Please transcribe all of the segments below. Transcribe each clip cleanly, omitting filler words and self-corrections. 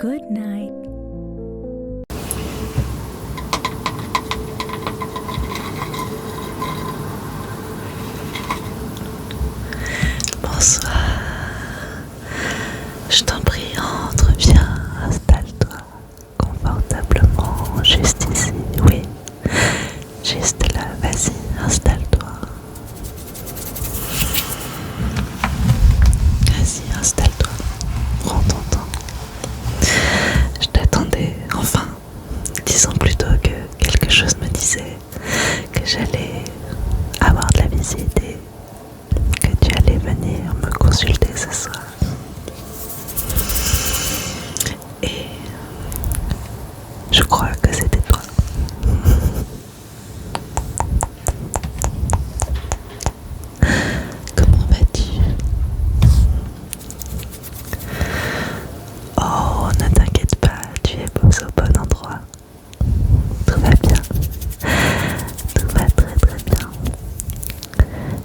Good night. Bonsoir. Je t'en prie, entre, viens, installe-toi confortablement, juste ici, oui. Juste là, vas-y, installe-toi. Vas-y, installe-toi. Prends ton temps. Je t'attendais, enfin, disons plutôt que quelque chose me disait que j'allais avoir de la visite et que tu allais venir me consulter ce soir. Et je crois que c'était toi. Comment vas-tu? Oh, ne t'inquiète pas, tu es au bon endroit. Tout va bien. Tout va très très bien.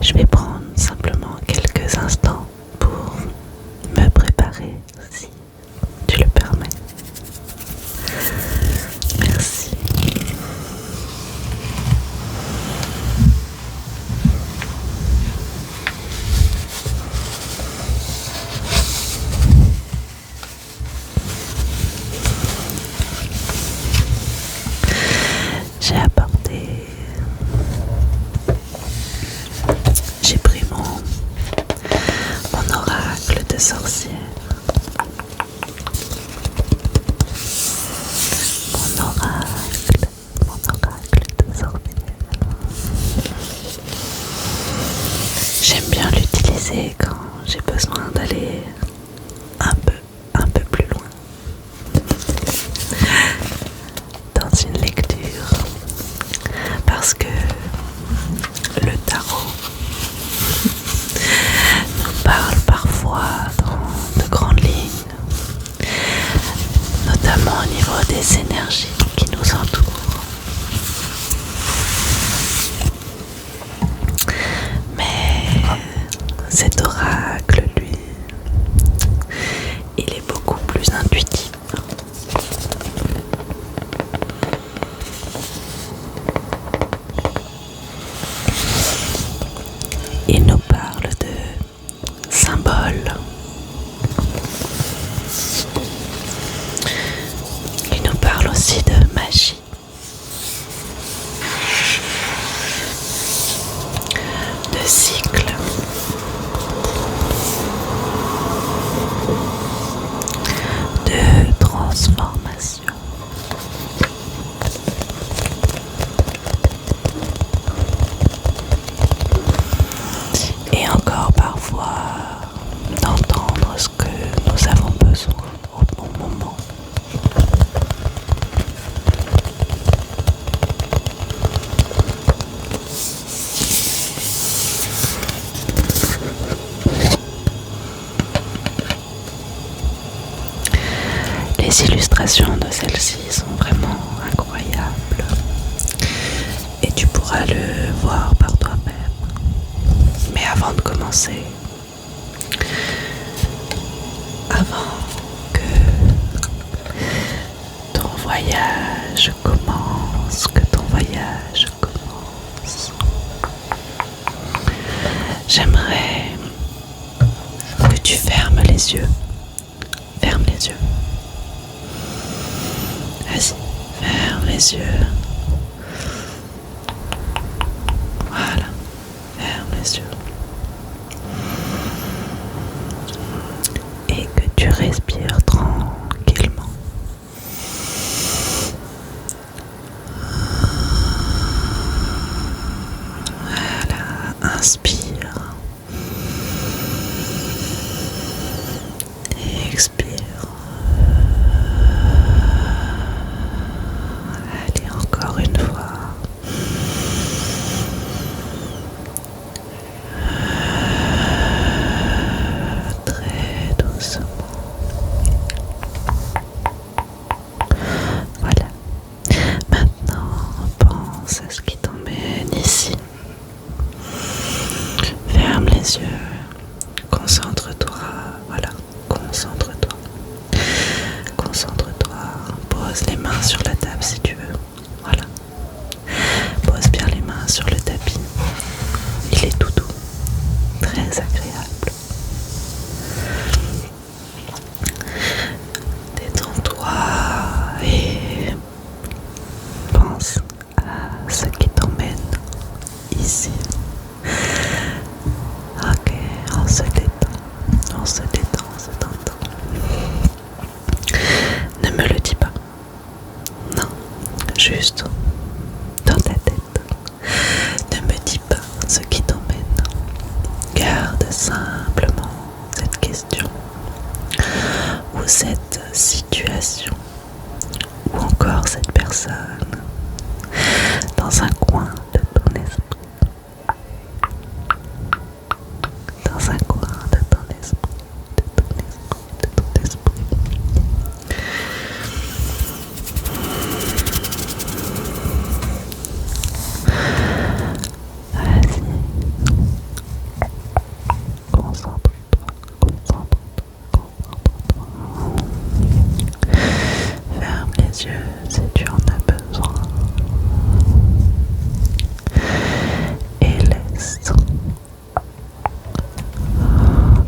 Je vais prendre simplement quelques instants pour me préparer, si tu le permets. Merci. J'ai pris mon oracle de sorcière. Mon oracle de sorcière. J'aime bien l'utiliser quand j'ai besoin d'aller un peu plus loin dans une lecture, parce que le tarot nous parle parfois dans de grandes lignes, notamment au niveau des énergies qui nous entourent. Mais cet oracle, lui, il est beaucoup plus intuitif. Il nous parle de symboles. Il nous parle aussi de magie. De cycle. De transformation. Et encore parfois d'entendre ce que nous avons besoin au bon moment. Les illustrations de celle-ci sont vraiment incroyables et tu pourras le voir par toi-même. Mais avant de commencer, avant que ton voyage commence, j'aimerais que tu fermes les yeux. Ferme les yeux. Vas-y, ferme les yeux. Voilà, ferme les yeux. Et que tu respires tranquillement. Voilà, inspire. Et expire. Allez, encore. juste dans ta tête. Ne me dis pas ce qui t'emmène. Garde simplement cette question ou cette situation ou encore cette personne dans un coin de ton esprit. Dans un coin de ton esprit, de ton esprit, de ton esprit. Vas-y. Concentre-toi, concentre-toi, concentre-toi. Ferme les yeux si tu en as besoin. Et laisse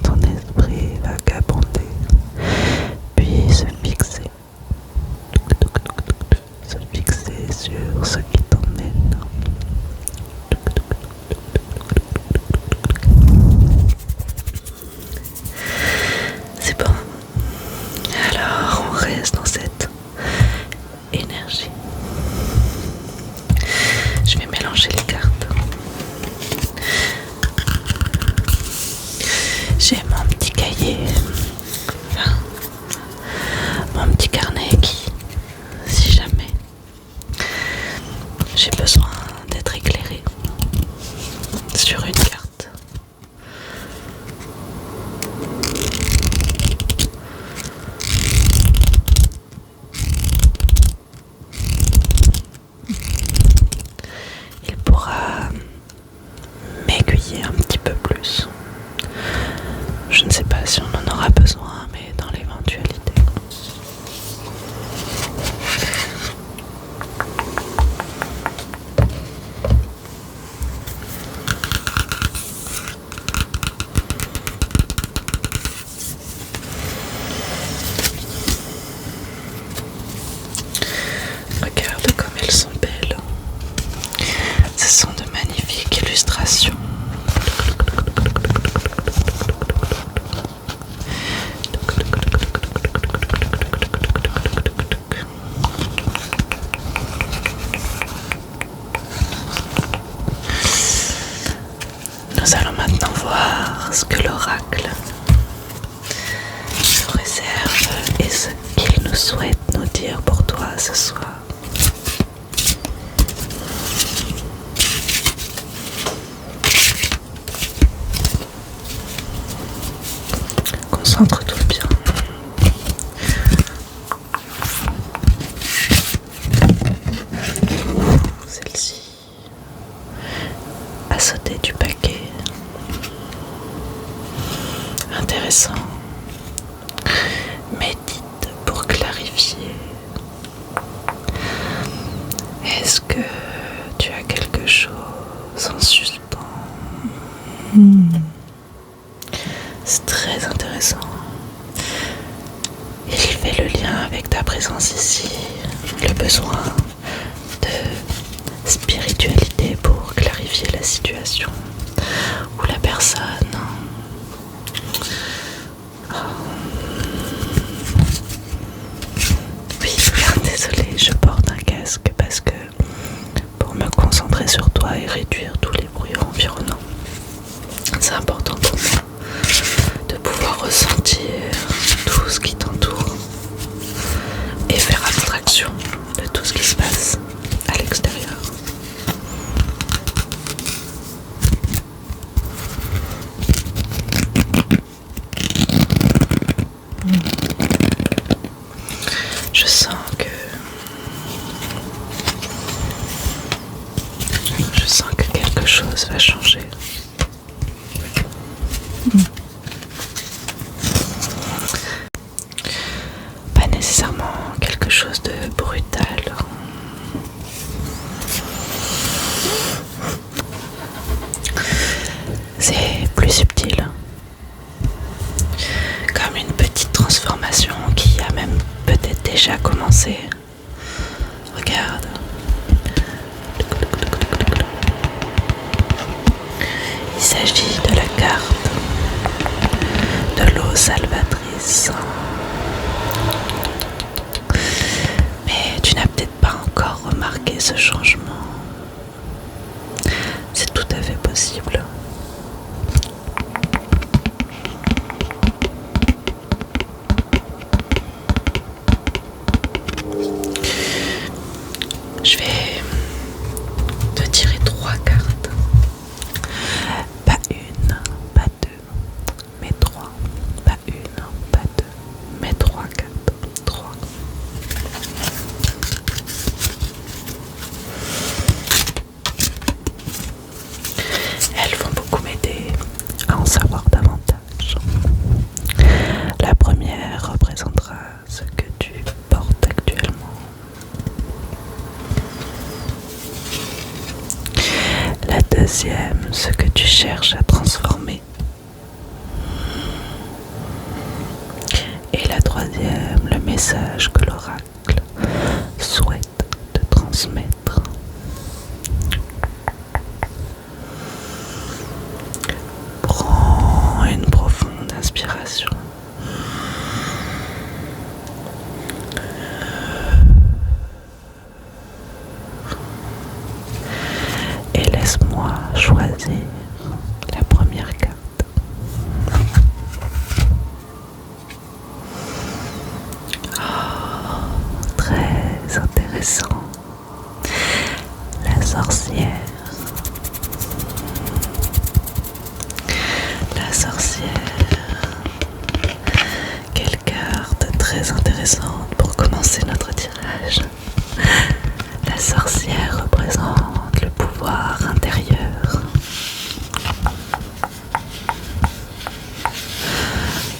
ton esprit vagabonder, puis se fixer sur ce qui t'emmène. C'est bon. Alors on reste dans cette énergie. Je vais mélanger les cartes. J'ai mon petit cahier, enfin, mon petit carnet qui, si jamais j'ai besoin d'être éclairé sur une carte, il pourra m'aiguiller un petit peu plus. Je ne sais pas si on en aura besoin, mais dans l'éventualité. Regarde comme elles sont belles. Ce sont de magnifiques illustrations. Nous allons maintenant voir ce que l'oracle nous réserve et ce qu'il nous souhaite nous dire pour toi ce soir. Concentre-toi bien. Celle-ci a sauté du paquet. Intéressant. Médite pour clarifier. Est-ce que tu as quelque chose en suspens? C'est très intéressant. Il fait le lien avec ta présence ici, le besoin de spiritualité pour clarifier la situation ou la personne. Oui, désolée, je porte un casque parce que pour me concentrer sur toi et réduire tous les bruits environnants, c'est important pour moi de pouvoir ressentir tout ce qui t'entoure et faire abstraction de tout ce qui se passe à l'extérieur. Je sens que quelque chose va changer. Pas nécessairement quelque chose de brutal. C'est plus subtil. Comme une petite transformation qui a même peut-être déjà commencé. Regarde. Il s'agit de la carte de l'eau salvatrice. Mais tu n'as peut-être pas encore remarqué ce changement. C'est tout à fait possible. Je vais te tirer 3 cartes. Pas une, pas deux, mais 3. Pas une, pas deux, mais 3 cartes. 3. Elles vont beaucoup m'aider à en savoir davantage. La première représentera ce que tu portes actuellement. La deuxième, ce que tu cherches à transformer. Et la troisième, le message que l'oracle souhaite te transmettre. Prends une profonde inspiration. Et laisse-moi choisir la première carte. Très intéressant. La sorcière. La sorcière. Quelle carte très intéressante pour commencer notre tirage. La sorcière représente le pouvoir intérieur.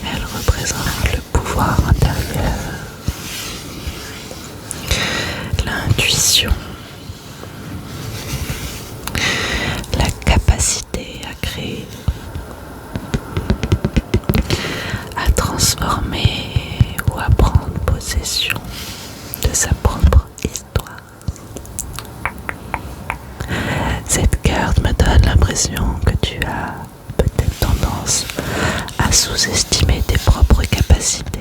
Elle représente le pouvoir intérieur, l'intuition, la capacité à créer, à transformer ou à prendre possession de sa propre histoire. Cette carte me donne l'impression que tu as peut-être tendance à sous-estimer tes propres capacités.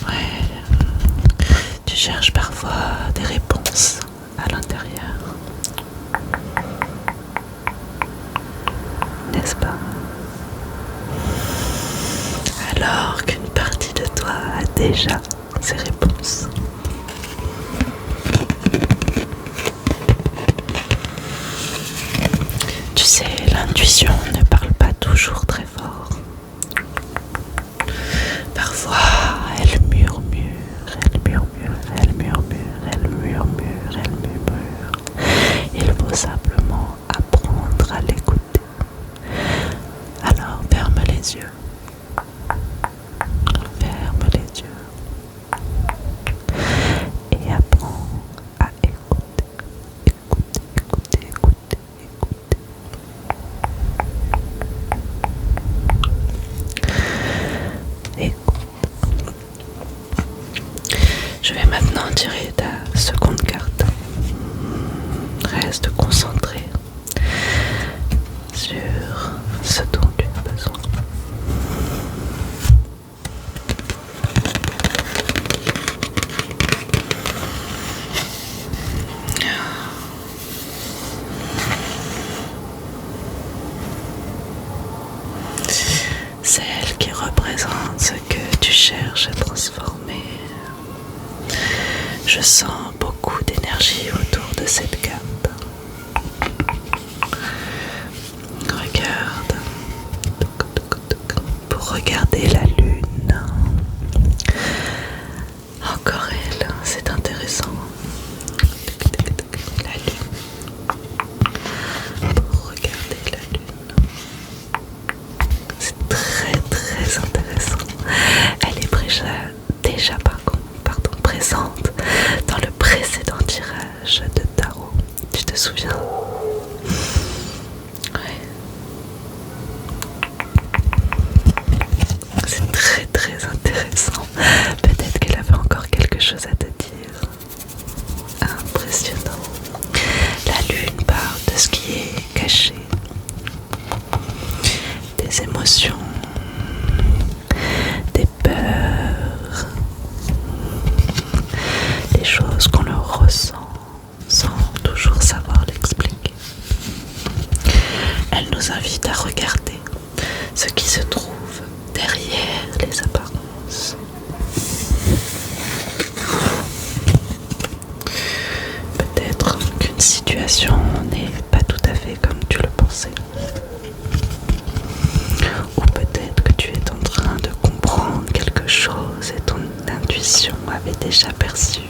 Ouais, tu cherches parfois des réponses à l'intérieur, n'est-ce pas? Alors qu'une partie de toi a déjà ces réponses. Tu sais, l'intuition ne parle pas toujours très fort. Parfois, elle murmure, elle murmure, elle murmure, elle murmure, elle murmure. Il faut simplement apprendre à l'écouter. Alors, ferme les yeux. Ferme les yeux. Et apprends à écouter. Écouter, écouter, écouter, écouter. Écoute. Je vais maintenant tirer ta seconde carte. Reste concentré sur ce dont tu as besoin. Celle qui représente ce que tu cherches à transformer. Je sens beaucoup d'énergie autour de cette carte. Regarde. Pour regarder la lune. Encore elle, c'est intéressant. La lune. Pour regarder la lune. C'est très très intéressant. Elle est déjà présente dans le précédent tirage de tarot situation n'est pas tout à fait comme tu le pensais. Ou peut-être que tu es en train de comprendre quelque chose et ton intuition avait déjà perçu.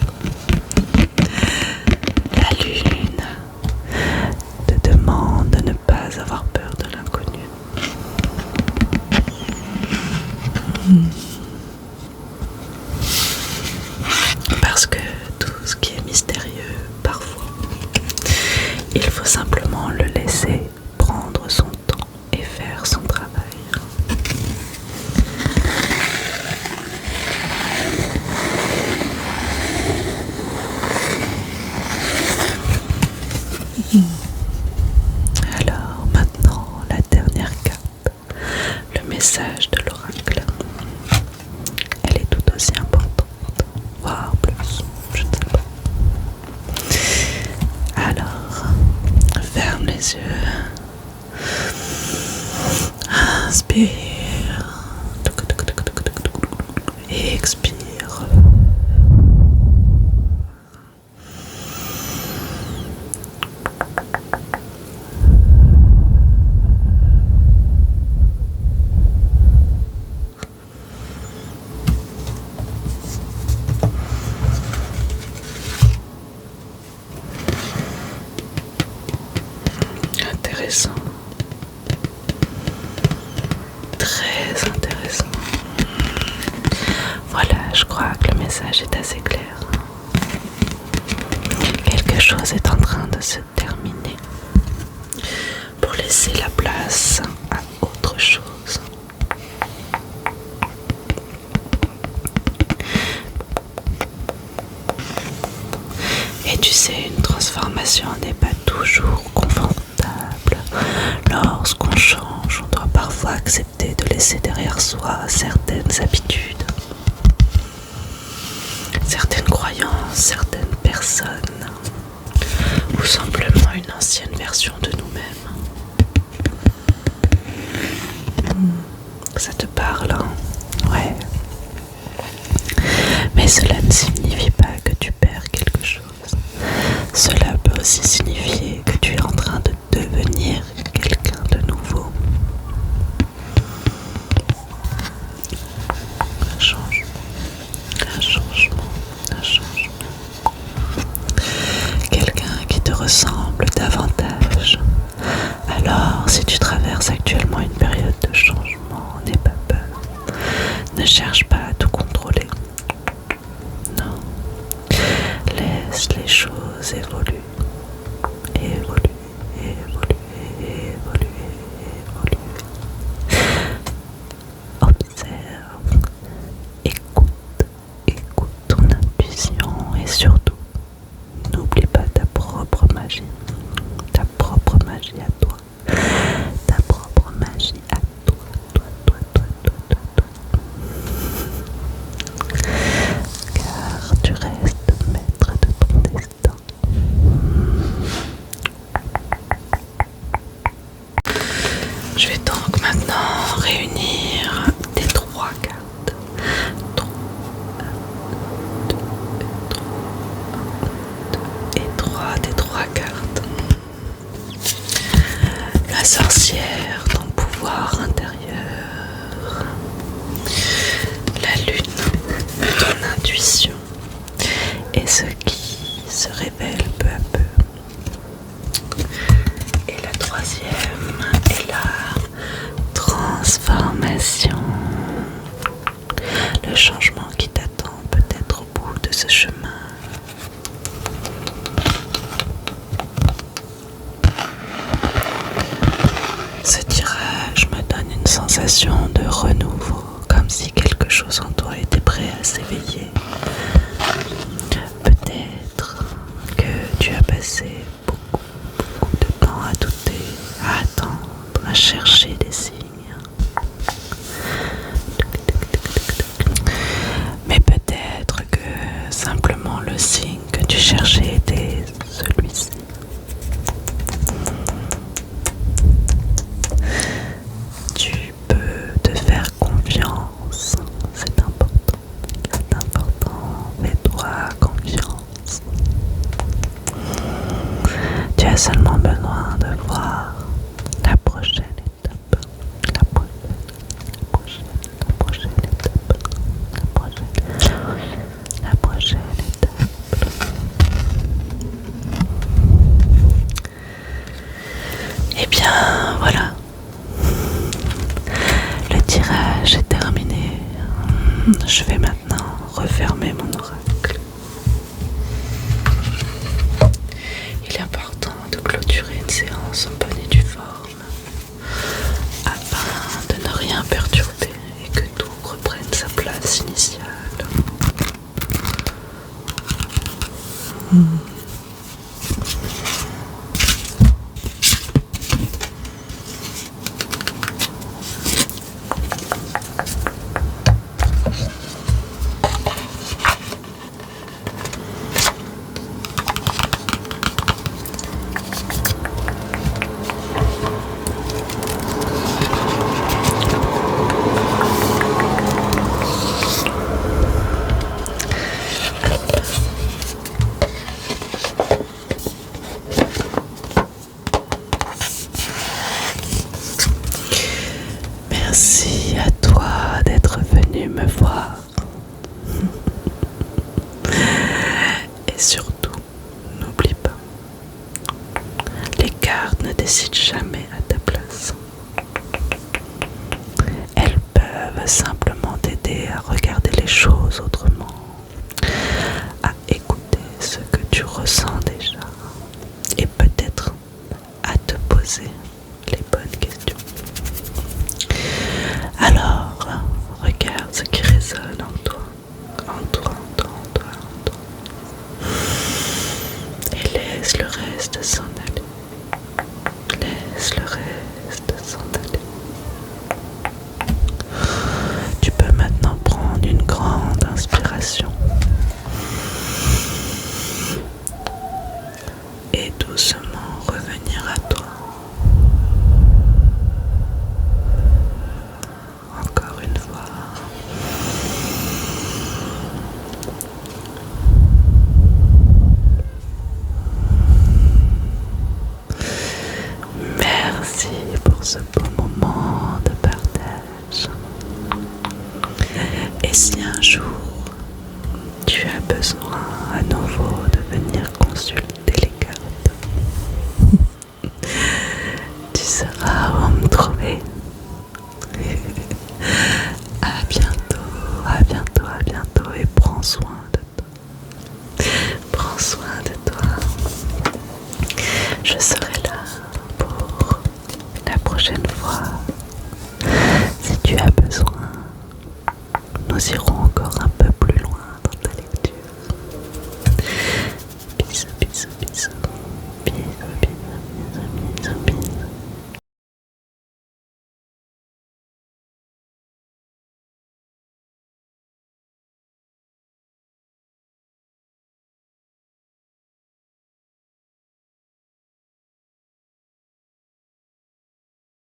La lune te demande de ne pas avoir peur de l'inconnu. Parce que tout ce qui est mystérieux, parfois, il faut simplement le laisser prendre son temps et faire son travail. Alors maintenant, la dernière cape, le message de l'oracle. Elle est tout aussi importante, voire plus, je ne sais pas. Alors, ferme les yeux, inspire et expire. Intéressant. Très intéressant. Voilà, je crois que le message est assez clair. Quelque chose est en train de se terminer pour laisser la place à autre chose. Et tu sais, une transformation n'est pas toujours confortable. Lorsqu'on change, on doit parfois accepter de laisser derrière soi certaines habitudes, certaines croyances, certaines personnes, ou simplement une ancienne version de nous-mêmes. Ça te parle, hein? Ouais. Mais cela ne signifie pas que tu perds quelque chose. Cela peut aussi signifier que tu es en train de devenir quelqu'un de nouveau. Un changement, un changement, un changement. Quelqu'un qui te ressemble davantage. Alors, si tu traverses actuellement une période de changement, n'aie pas peur. Ne cherche pas à tout contrôler. Non. as seulement besoin de voir la prochaine étape, la prochaine étape, la prochaine étape. Et bien voilà, le tirage est terminé. Je vais maintenant refermer mon oracle. Il est important de clôturer une séance en bonne et due forme afin de ne rien perturber et que tout reprenne sa place initiale. Merci à toi d'être venu me voir. Et surtout, n'oublie pas, les cartes ne décident jamais à ta place. Elles peuvent simplement t'aider à regarder les choses autrement, à écouter ce que tu ressens déjà et peut-être à te poser les bonnes questions. Alors, regarde ce qui résonne en toi, en toi, en toi, en toi, en toi. Et laisse le reste s'en aller. Laisse le reste s'en aller. Tu peux maintenant prendre une grande inspiration. Et doucement revenir à toi. Encore une fois. Merci pour ce beau moment de partage. Et si un jour tu as besoin à nouveau de venir consulter les cartes, tu sauras où me trouver. À bientôt, à bientôt, à bientôt et prends soin de toi. Prends soin de toi. Je serai là pour la prochaine fois. Si tu as besoin, nous irons encore un